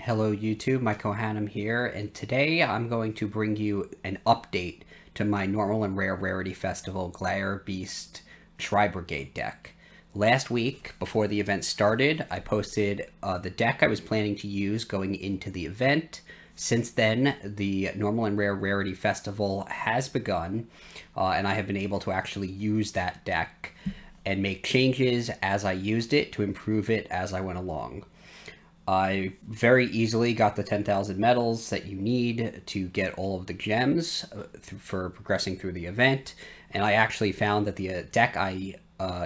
Hello YouTube, Mike Kohanam here, and today I'm going to bring you an update to my normal and rare Rarity Festival Gladiator Beast Tri-Brigade deck. Last week, before the event started, I posted the deck I was planning to use going into the event. Since then, the normal and rare Rarity Festival has begun, and I have been able to actually use that deck and make changes as I used it to improve it as I went along. I very easily got the 10,000 medals that you need to get all of the gems for progressing through the event, and I actually found that the deck I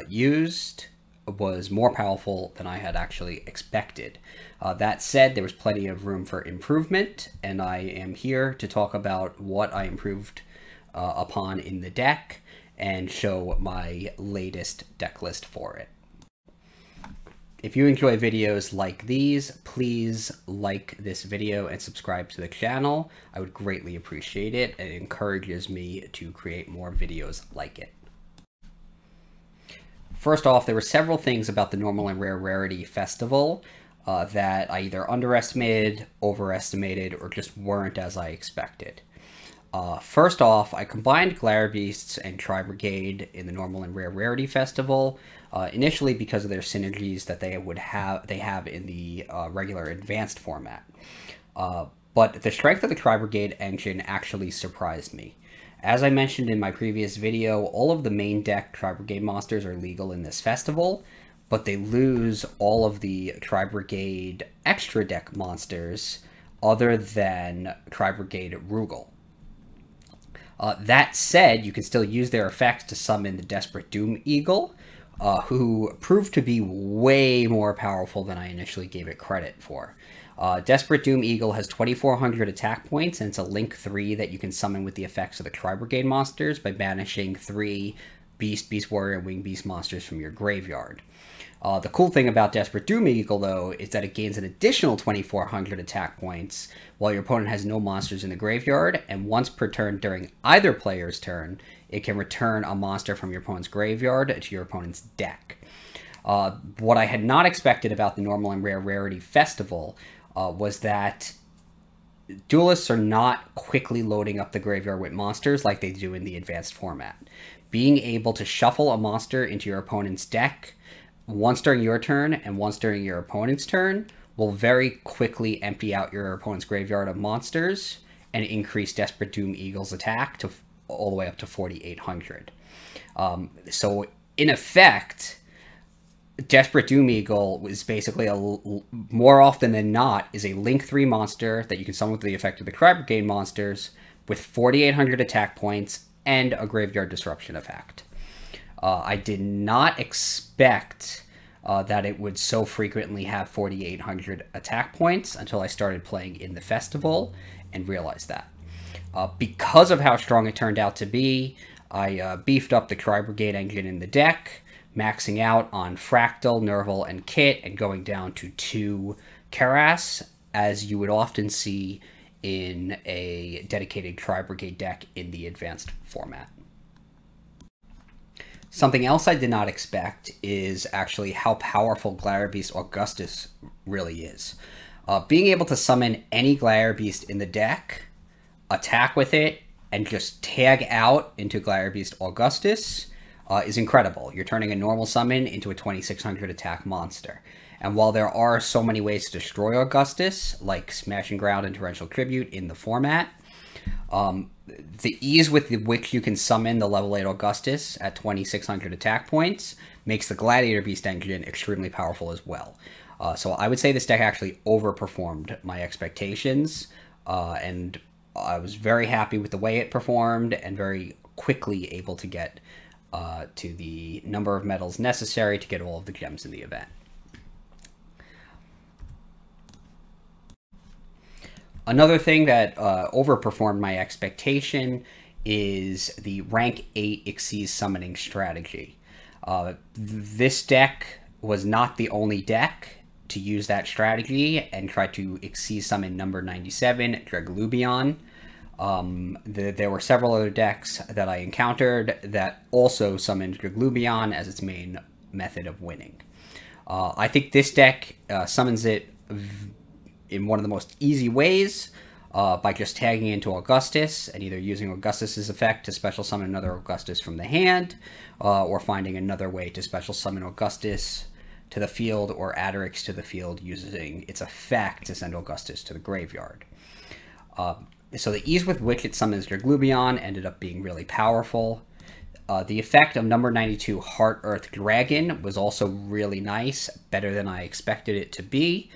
used was more powerful than I had actually expected. That said, there was plenty of room for improvement, and I am here to talk about what I improved upon in the deck and show my latest deck list for it. If you enjoy videos like these, please like this video and subscribe to the channel. I would greatly appreciate it, and it encourages me to create more videos like it. First off, there were several things about the normal and rare Rarity Festival that I either underestimated, overestimated, or just weren't as I expected. First off, I combined Gladiator Beasts and Tri-Brigade in the normal and rare Rarity Festival, initially because of their synergies that they have in the regular advanced format. But the strength of the Tri-Brigade engine actually surprised me. As I mentioned in my previous video, all of the main deck Tri-Brigade monsters are legal in this festival, but they lose all of the Tri-Brigade extra deck monsters other than Tri-Brigade Rugal. That said, you can still use their effects to summon the Desperate Doom Eagle, who proved to be way more powerful than I initially gave it credit for. Desperate Doom Eagle has 2,400 attack points, and it's a Link 3 that you can summon with the effects of the Tri-Brigade monsters by banishing 3 Beast, Beast Warrior, and Winged Beast monsters from your graveyard. The cool thing about Desperate Doom Eagle, though, is that it gains an additional 2,400 attack points while your opponent has no monsters in the graveyard, and once per turn during either player's turn, it can return a monster from your opponent's graveyard to your opponent's deck. What I had not expected about the normal and rare Rarity Festival was that duelists are not quickly loading up the graveyard with monsters like they do in the advanced format. Being able to shuffle a monster into your opponent's deck once during your turn and once during your opponent's turn will very quickly empty out your opponent's graveyard of monsters and increase Desperate Doom Eagle's attack to all the way up to 4,800. So in effect, Desperate Doom Eagle is basically more often than not is a Link 3 monster that you can summon with the effect of the Tri-Brigade monsters with 4,800 attack points and a graveyard disruption effect. I did not expect that it would so frequently have 4,800 attack points until I started playing in the festival and realized that. Because of how strong it turned out to be, I beefed up the Tri-Brigade engine in the deck, maxing out on Fraktall, Nervall, and Kitt, and going down to 2 Kerass, as you would often see in a dedicated Tri-Brigade deck in the advanced format. Something else I did not expect is actually how powerful Gladiator Beast Augustus really is. Being able to summon any Gladiator Beast in the deck, attack with it, and just tag out into Gladiator Beast Augustus is incredible. You're turning a normal summon into a 2,600 attack monster. And while there are so many ways to destroy Augustus, like Smashing Ground and Torrential Tribute in the format, the ease with which you can summon the level 8 Augustus at 2,600 attack points makes the Gladiator Beast engine extremely powerful as well. So I would say this deck actually overperformed my expectations, and I was very happy with the way it performed and very quickly able to get to the number of medals necessary to get all of the gems in the event. Another thing that overperformed my expectation is the rank 8 Xyz summoning strategy. This deck was not the only deck to use that strategy and try to Xyz summon number 97, Draglubion. There were several other decks that I encountered that also summoned Draglubion as its main method of winning. I think this deck summons it in one of the most easy ways, by just tagging into Augustus and either using Augustus's effect to special summon another Augustus from the hand, or finding another way to special summon Augustus to the field or Attorix to the field using its effect to send Augustus to the graveyard. So the ease with which it summons Draglubion ended up being really powerful. The effect of number 92 Heart Earth Dragon was also really nice, better than I expected it to be,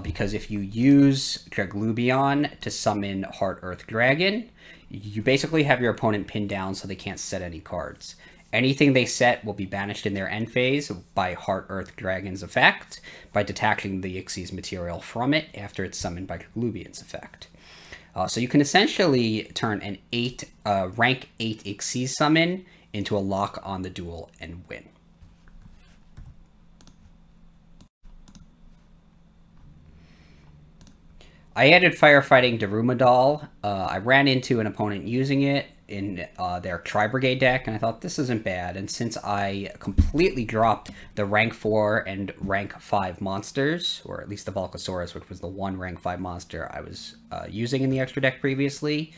because if you use Draglubion to summon Heart Earth Dragon, you basically have your opponent pinned down so they can't set any cards. Anything they set will be banished in their end phase by Heart Earth Dragon's effect, by detaching the Xyz material from it after it's summoned by Draglubion's effect. So you can essentially turn an rank 8 Xyz summon into a lock on the duel and win. I added Firefighting Daruma. I ran into an opponent using it in their Tri-Brigade deck, and I thought this isn't bad. And since I completely dropped the rank 4 and rank 5 monsters, or at least the Volcasaurus, which was the one rank 5 monster I was using in the extra deck previously,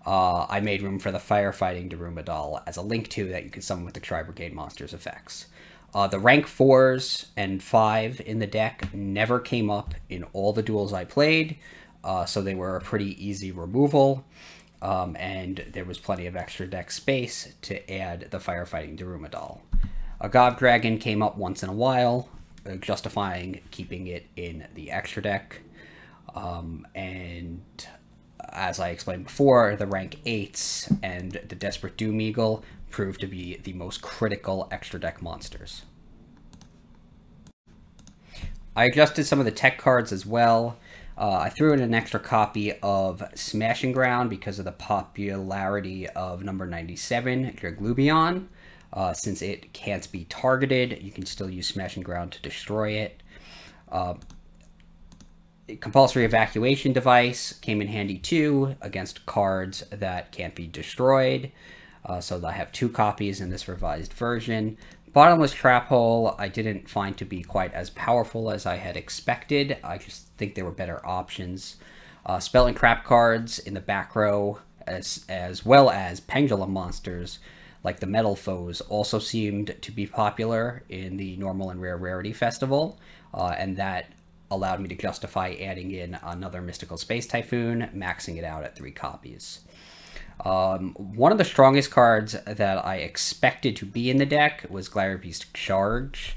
I made room for the Firefighting Daruma as a link to that you can summon with the Tri-Brigade monsters' effects. The rank 4s and 5 in the deck never came up in all the duels I played, so they were a pretty easy removal, and there was plenty of extra deck space to add the Firefighting Daruma. A Gov Dragon came up once in a while, justifying keeping it in the extra deck, and as I explained before, the rank 8s and the Desperate Doom Eagle proved to be the most critical extra deck monsters. I adjusted some of the tech cards as well. I threw in an extra copy of Smashing Ground because of the popularity of number 97, Draglubion. Since it can't be targeted, you can still use Smashing Ground to destroy it. Compulsory Evacuation device came in handy too against cards that can't be destroyed. So I have 2 copies in this revised version. Bottomless Trap Hole I didn't find to be quite as powerful as I had expected. I just think there were better options. Spell and Trap cards in the back row, as well as Pendulum monsters like the Metal Foes, also seemed to be popular in the normal and rare Rarity Festival, and that allowed me to justify adding in another Mystical Space Typhoon, maxing it out at 3 copies. One of the strongest cards that I expected to be in the deck was Gladiator Beast Charge,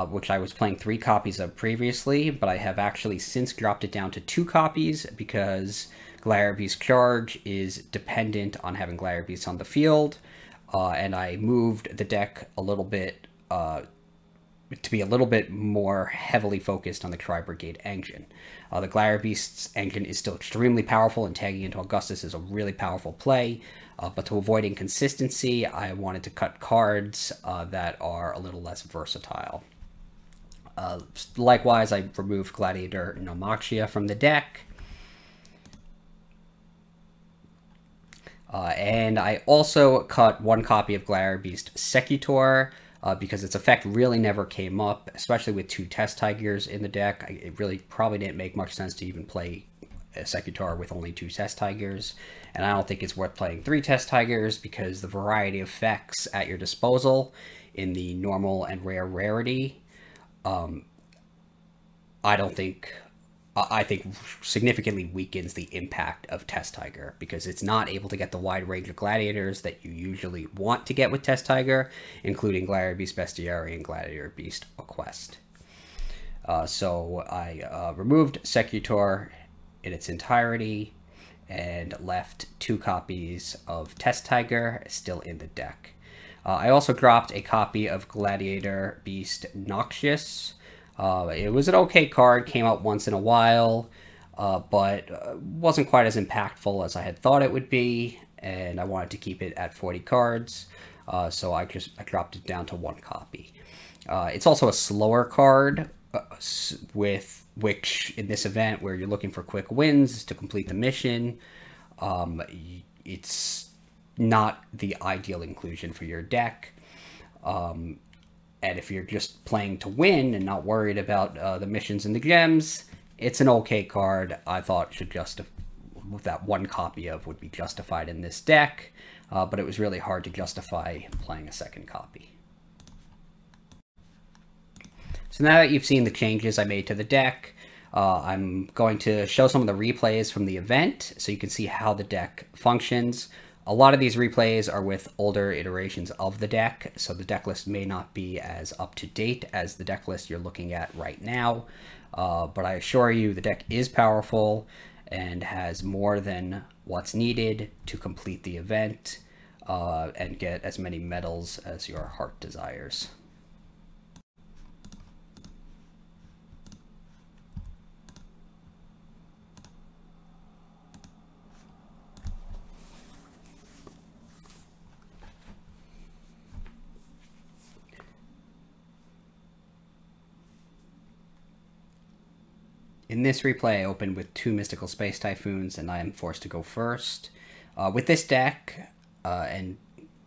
which I was playing 3 copies of previously, but I have actually since dropped it down to 2 copies because Gladiator Beast Charge is dependent on having Gladiator Beasts on the field, and I moved the deck a little bit to be a little bit more heavily focused on the Tri-Brigade engine. The Gladiator Beast's engine is still extremely powerful, and tagging into Augustus is a really powerful play, but to avoid inconsistency, I wanted to cut cards that are a little less versatile. Likewise, I removed Gladiator Noxious from the deck, and I also cut 1 copy of Gladiator Beast Secutor, because its effect really never came up, especially with 2 Test Tigers in the deck. It really probably didn't make much sense to even play a Secutor with only 2 Test Tigers, and I don't think it's worth playing 3 Test Tigers because the variety of effects at your disposal in the normal and rare Rarity, I think significantly weakens the impact of Test Tiger, because it's not able to get the wide range of gladiators that you usually want to get with Test Tiger, including Gladiator Beast Bestiary and Gladiator Beast Quest. So I removed Secutor in its entirety and left 2 copies of Test Tiger still in the deck. I also dropped a copy of Gladiator Beast Noxious. It was an okay card, came out once in a while, but wasn't quite as impactful as I had thought it would be, and I wanted to keep it at 40 cards, so I dropped it down to 1 copy. It's also a slower card, with which in this event where you're looking for quick wins to complete the mission, it's not the ideal inclusion for your deck. And if you're just playing to win and not worried about the missions and the gems, It's an okay card. I thought should that one copy of would be justified in this deck, but it was really hard to justify playing a second copy. So now that you've seen the changes I made to the deck, I'm going to show some of the replays from the event so you can see how the deck functions. A lot of these replays are with older iterations of the deck, so the deck list may not be as up to date as the deck list you're looking at right now, but I assure you the deck is powerful and has more than what's needed to complete the event and get as many medals as your heart desires. In this replay, I opened with 2 Mystical Space Typhoons, and I am forced to go first. With this deck, and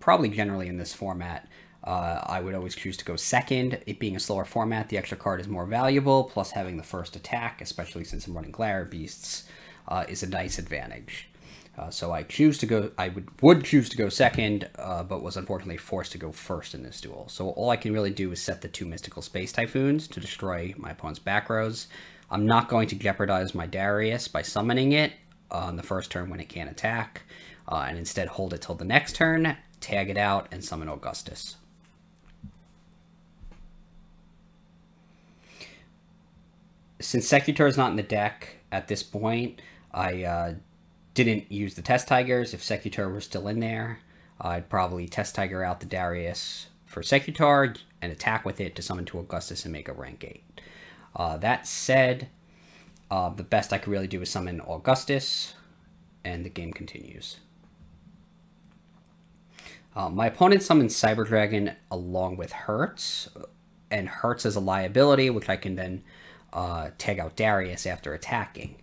probably generally in this format, I would always choose to go second. It being a slower format, the extra card is more valuable, plus having the first attack, especially since I'm running Glare Beasts, is a nice advantage. So I would choose to go second, but was unfortunately forced to go first in this duel. So all I can really do is set the 2 Mystical Space Typhoons to destroy my opponent's back rows. I'm not going to jeopardize my Darius by summoning it on the first turn when it can't attack, and instead hold it till the next turn, tag it out, and summon Augustus. Since Sagittarii is not in the deck at this point, I didn't use the Test Tigers. If Sagittarii were still in there, I'd probably Test Tiger out the Darius for Sagittarii and attack with it to summon to Augustus and make a rank 8. That said, the best I could really do is summon Augustus, and the game continues. My opponent summons Cyber Dragon along with Hertz, and Hertz is a liability, which I can then tag out Darius after attacking.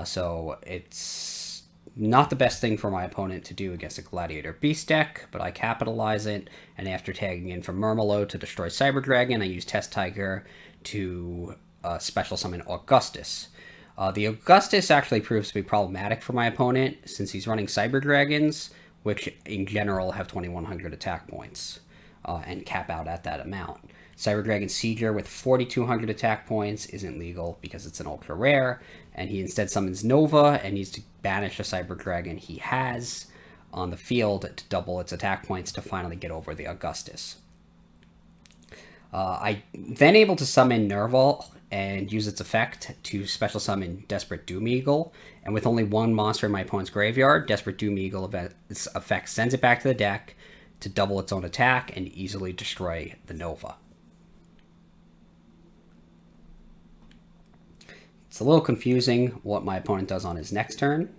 So it's not the best thing for my opponent to do against a Gladiator Beast deck, but I capitalize it, and after tagging in for Murmillo to destroy Cyber Dragon, I use Test Tiger to special summon Augustus. The Augustus actually proves to be problematic for my opponent since he's running Cyber Dragons, which in general have 2100 attack points and cap out at that amount. Cyber Dragon Sieger with 4200 attack points isn't legal because it's an ultra rare, and he instead summons Nova and needs to banish a Cyber Dragon he has on the field to double its attack points to finally get over the Augustus. I then able to summon Nervall and use its effect to special summon Desperate Doom Eagle, and with only 1 monster in my opponent's graveyard, Desperate Doom Eagle effect sends it back to the deck to double its own attack and easily destroy the Nova. It's a little confusing what my opponent does on his next turn,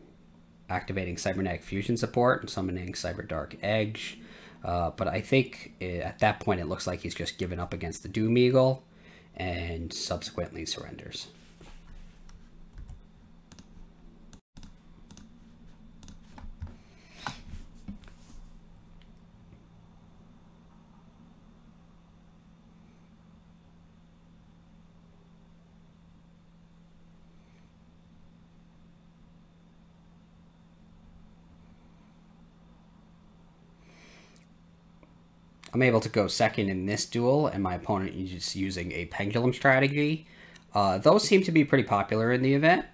activating Cybernetic Fusion support and summoning Cyber Dark Edge. But I think at that point it looks like he's just given up against the Doom Eagle and subsequently surrenders. I'm able to go second in this duel, and my opponent is using a Pendulum strategy. Those seem to be pretty popular in the event.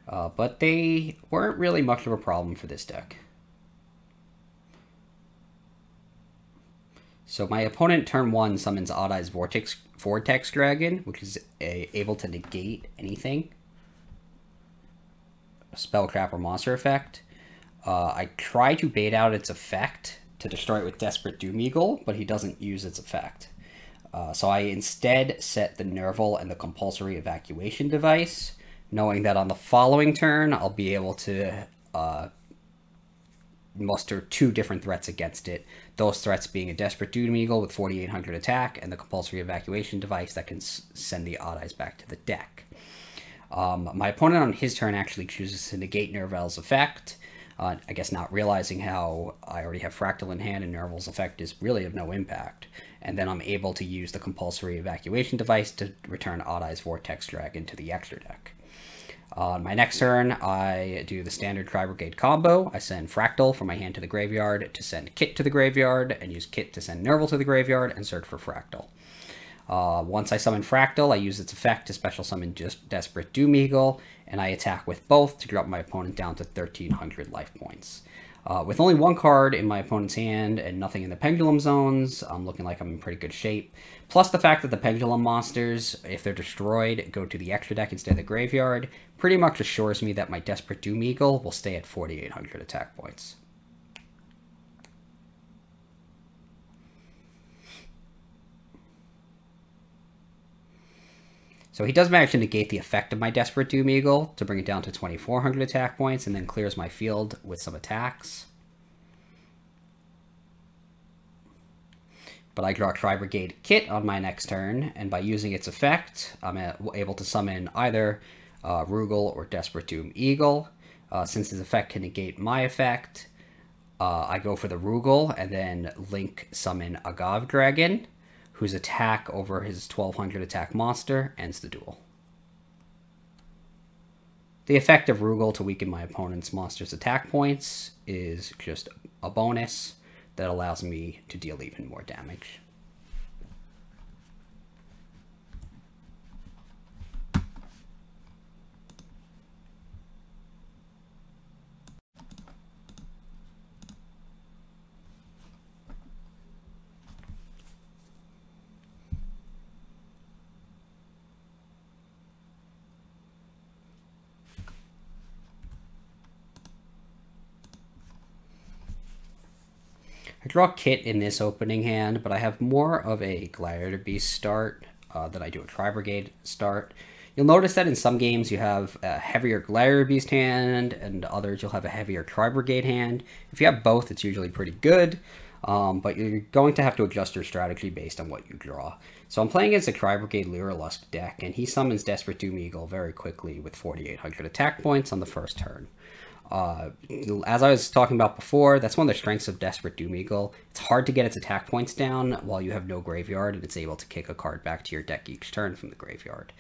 But they weren't really much of a problem for this deck. So my opponent turn 1 summons Odd Eyes Vortex Dragon, which is able to negate anything. A spell, trap, or monster effect. I try to bait out its effect to destroy it with Desperate Doom Eagle, but he doesn't use its effect. So I instead set the Nervall and the Compulsory Evacuation device, knowing that on the following turn I'll be able to muster 2 different threats against it. Those threats being a Desperate Doom Eagle with 4800 attack and the Compulsory Evacuation device that can send the Odd Eyes back to the deck. My opponent on his turn actually chooses to negate Nervall's effect. I guess not realizing how I already have Fraktall in hand and Nervall's effect is really of no impact. and then I'm able to use the Compulsory Evacuation device to return Odd Eyes Vortex Dragon to the extra deck. On my next turn, I do the standard Tri-Brigade combo. I send Fraktall from my hand to the graveyard to send Kitt to the graveyard, and use Kitt to send Nervall to the graveyard and search for Fraktall. Once I summon Fraktall, I use its effect to special summon just Desperate Doom Eagle, and I attack with both to drop my opponent down to 1,300 life points. With only one card in my opponent's hand and nothing in the pendulum zones, I'm looking like I'm in pretty good shape. Plus the fact that the pendulum monsters, if they're destroyed, go to the extra deck instead of the graveyard, pretty much assures me that my Desperate Doom Eagle will stay at 4,800 attack points. So he does manage to negate the effect of my Desperate Doom Eagle to bring it down to 2,400 attack points, and then clears my field with some attacks. But I draw Tri-Brigade Kitt on my next turn, and by using its effect, I'm able to summon either Rugal or Desperate Doom Eagle. Since his effect can negate my effect, I go for the Rugal, and then link summon Agave Dragon, whose attack over his 1,200 attack monster ends the duel. The effect of Rugal to weaken my opponent's monster's attack points is just a bonus that allows me to deal even more damage. I draw Kitt in this opening hand, but I have more of a Gladiator Beast start than I do a Tri-Brigade start. You'll notice that in some games you have a heavier Gladiator Beast hand, and others you'll have a heavier Tri-Brigade hand. If you have both, it's usually pretty good, but you're going to have to adjust your strategy based on what you draw. So I'm playing against a Tri-Brigade Lyrilusk deck, and he summons Desperate Doom Eagle very quickly with 4,800 attack points on the first turn. As I was talking about before, that's one of the strengths of Desperate Doom Eagle. It's hard to get its attack points down while you have no graveyard, and it's able to kick a card back to your deck each turn from the graveyard.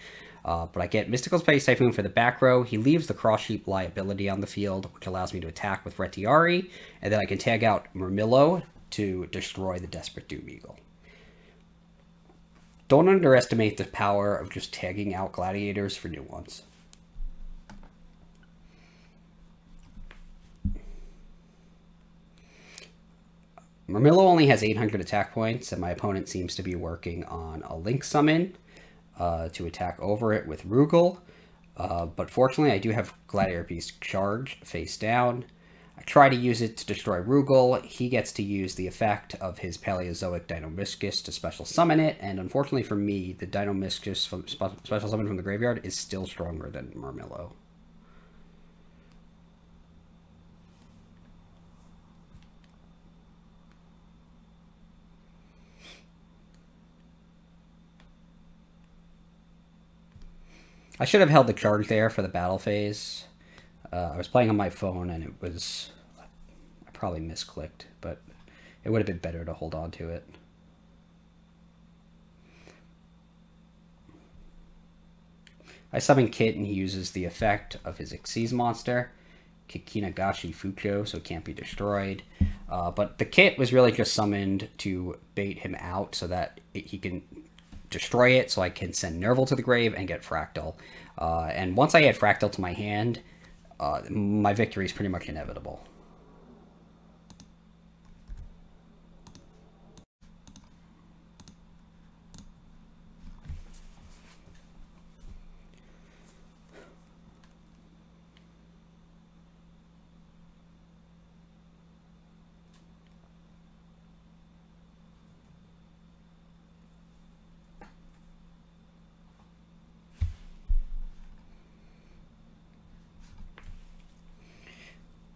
But I get Mystical Space Typhoon for the back row. He leaves the Cross Sheep liability on the field, which allows me to attack with Retiari, and then I can tag out Murmillo to destroy the Desperate Doom Eagle. Don't underestimate the power of just tagging out gladiators for new ones. Murmillo only has 800 attack points, and my opponent seems to be working on a Link Summon to attack over it with Rugal. But fortunately, I do have Gladiator Beast Charge face down. I try to use it to destroy Rugal. He gets to use the effect of his Paleozoic Dinomischus to special summon it, and unfortunately for me, the Dinomischus from special summon from the graveyard is still stronger than Murmillo. I should have held the charge there for the battle phase. I was playing on my phone and I probably misclicked, but it would have been better to hold on to it. I summon Kitt and he uses the effect of his Xyz monster, Kikinagashi Fucho, so it can't be destroyed. But the Kitt was really just summoned to bait him out so that he can destroy it, so I can send Nervall to the grave and get Fraktall. And once I add Fraktall to my hand, my victory is pretty much inevitable.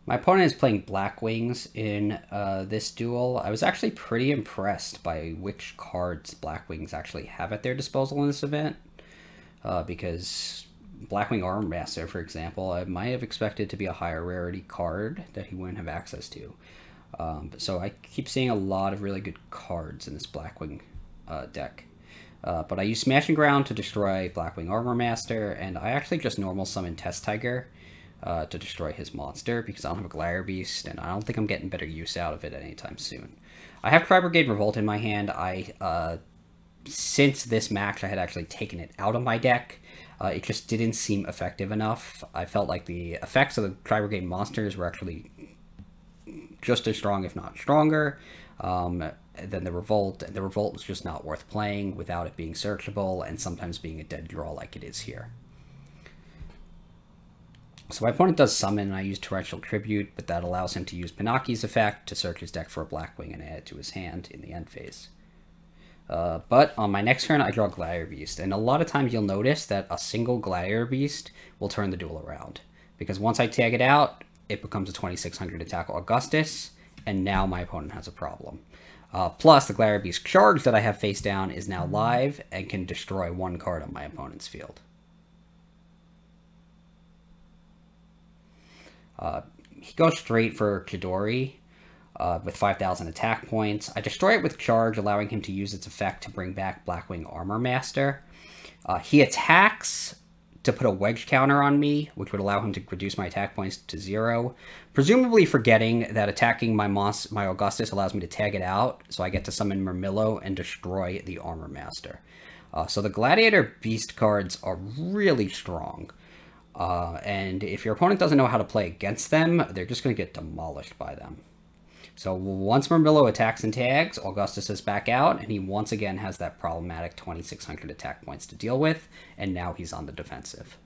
My opponent is playing Black Wings in this duel. I was actually pretty impressed by which cards Black Wings actually have at their disposal in this event. Because Blackwing Armmaster, for example, I might have expected to be a higher rarity card that he wouldn't have access to. So I keep seeing a lot of really good cards in this Blackwing deck. But I use Smashing Ground to destroy Blackwing Armor Master, and I actually just normal summon Test Tiger to destroy his monster, because I don't have a Gladiator Beast, and I don't think I'm getting better use out of it anytime soon. I have Tri-Brigade Revolt in my hand. Since this match, I had actually taken it out of my deck. It just didn't seem effective enough. I felt like the effects of the Tri-Brigade monsters were actually just as strong, if not stronger, than the Revolt. And the Revolt was just not worth playing without it being searchable and sometimes being a dead draw like it is here. So my opponent does summon, and I use Torrential Tribute, but that allows him to use Pinaki's effect to search his deck for a Blackwing and add it to his hand in the end phase. But on my next turn, I draw Gladiator Beast, and a lot of times you'll notice that a single Gladiator Beast will turn the duel around. Because once I tag it out, it becomes a 2600 attack Augustus, and now my opponent has a problem. Plus, the Gladiator Beast charge that I have face down is now live and can destroy one card on my opponent's field. He goes straight for Chidori with 5,000 attack points. I destroy it with Charge, allowing him to use its effect to bring back Blackwing Armor Master. He attacks to put a wedge counter on me, which would allow him to reduce my attack points to 0, presumably forgetting that attacking my Augustus allows me to tag it out, so I get to summon Murmillo and destroy the Armor Master. So the Gladiator Beast cards are really strong. And if your opponent doesn't know how to play against them, they're just going to get demolished by them. So once Murmillo attacks and tags, Augustus is back out, and he once again has that problematic 2600 attack points to deal with, and now he's on the defensive.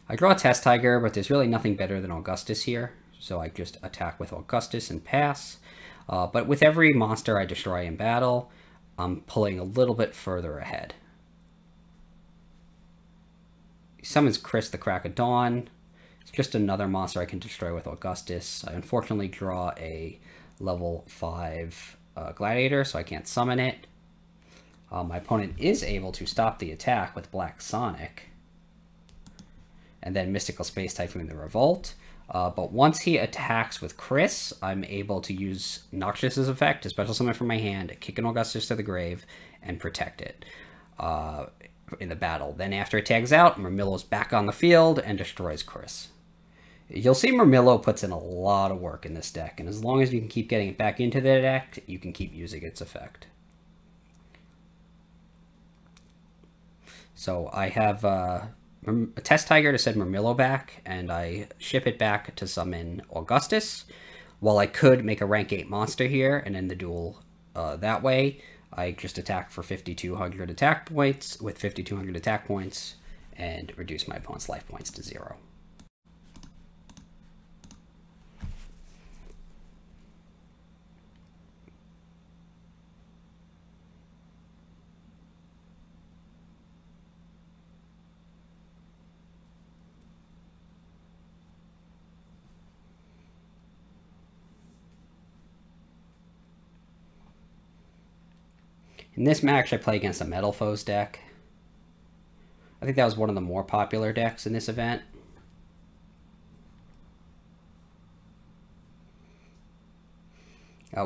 I draw a Test Tiger, but there's really nothing better than Augustus here, so I just attack with Augustus and pass. But with every monster I destroy in battle, I'm pulling a little bit further ahead. He summons Chris the Crack of Dawn. It's just another monster I can destroy with Augustus. I unfortunately draw a level 5 Gladiator, so I can't summon it. My opponent is able to stop the attack with Black Sonic, and then Mystical Space Typhoon the Revolt. But once he attacks with Chris, I'm able to use Noxious' effect to special summon from my hand, kick an Augustus to the grave, and protect it in the battle. Then after it tags out, Murmillo's back on the field and destroys Chris. You'll see Murmillo puts in a lot of work in this deck, and as long as you can keep getting it back into the deck, you can keep using its effect. So I have a Test Tiger to send Murmillo back, and I ship it back to summon Augustus. While I could make a rank 8 monster here and end the duel that way, I just attack for 5,200 attack points with 5,200 attack points and reduce my opponent's life points to 0. In this match, I play against a Metal Foes deck. I think that was one of the more popular decks in this event.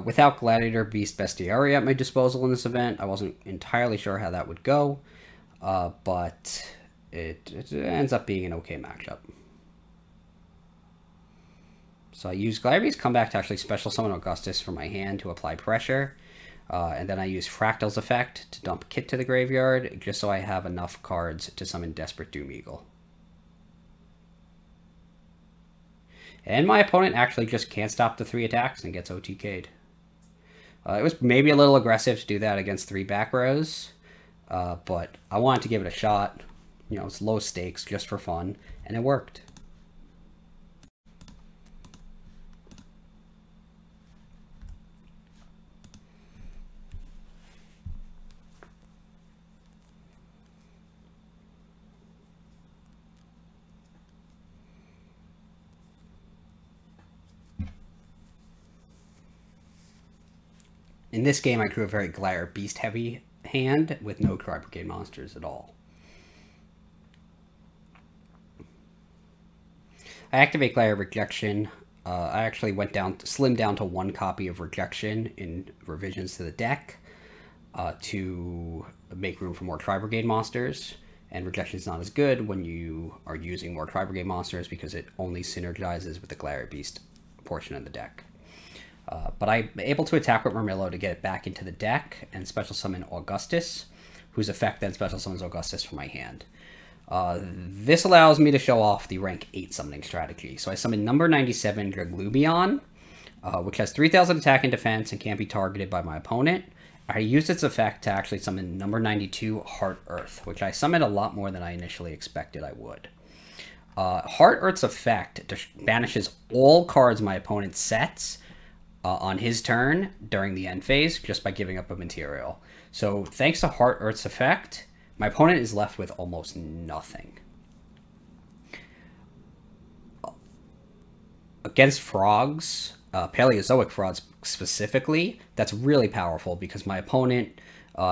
Without Gladiator Beast Bestiarii at my disposal in this event, I wasn't entirely sure how that would go, but it ends up being an okay matchup. So I use Gladiator Beast Comeback to actually special summon Augustus from my hand to apply pressure. And then I use Fraktall's effect to dump Kitt to the graveyard, just so I have enough cards to summon Desperate Doom Eagle. And my opponent actually just can't stop the 3 attacks and gets OTK'd. It was maybe a little aggressive to do that against 3 back rows, but I wanted to give it a shot. You know, it's low stakes just for fun, and it worked. In this game, I drew a very Gladiator Beast heavy hand with no Tri-Brigade monsters at all. I activate Gladiator Rejection. I actually slimmed down to 1 copy of Rejection in revisions to the deck to make room for more Tri-Brigade monsters. And Rejection is not as good when you are using more Tri-Brigade monsters because it only synergizes with the Gladiator Beast portion of the deck. But I'm able to attack with Murmillo to get it back into the deck and special summon Augustus, whose effect then special summons Augustus from my hand. This allows me to show off the rank 8 summoning strategy. So I summon number 97 Draglubion, which has 3000 attack and defense and can't be targeted by my opponent. I used its effect to actually summon number 92 Heart Earth, which I summoned a lot more than I initially expected I would. Heart Earth's effect banishes all cards my opponent sets on his turn during the end phase just by giving up a material. So thanks to Heart Earth's effect, my opponent is left with almost nothing. Against frogs, Paleozoic frogs specifically, that's really powerful because my opponent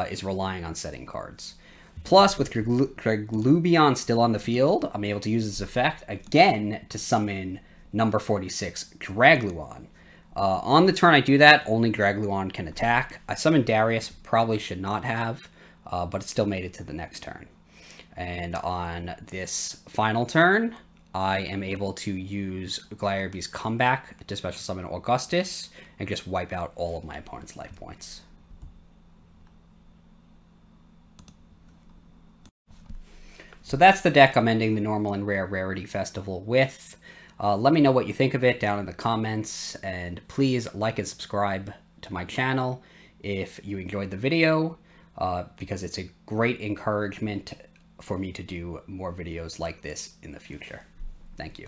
is relying on setting cards. Plus, with Draglubion still on the field, I'm able to use its effect again to summon number 46, Dragluon. On the turn I do that, only Dragluon can attack. I summoned Darius, probably should not have, but it still made it to the next turn. And on this final turn, I am able to use Gladiator Beast's comeback to special summon Augustus and just wipe out all of my opponent's life points. So that's the deck I'm ending the normal and rare Rarity Festival with. Let me know what you think of it down in the comments, and please like and subscribe to my channel if you enjoyed the video, because it's a great encouragement for me to do more videos like this in the future. Thank you.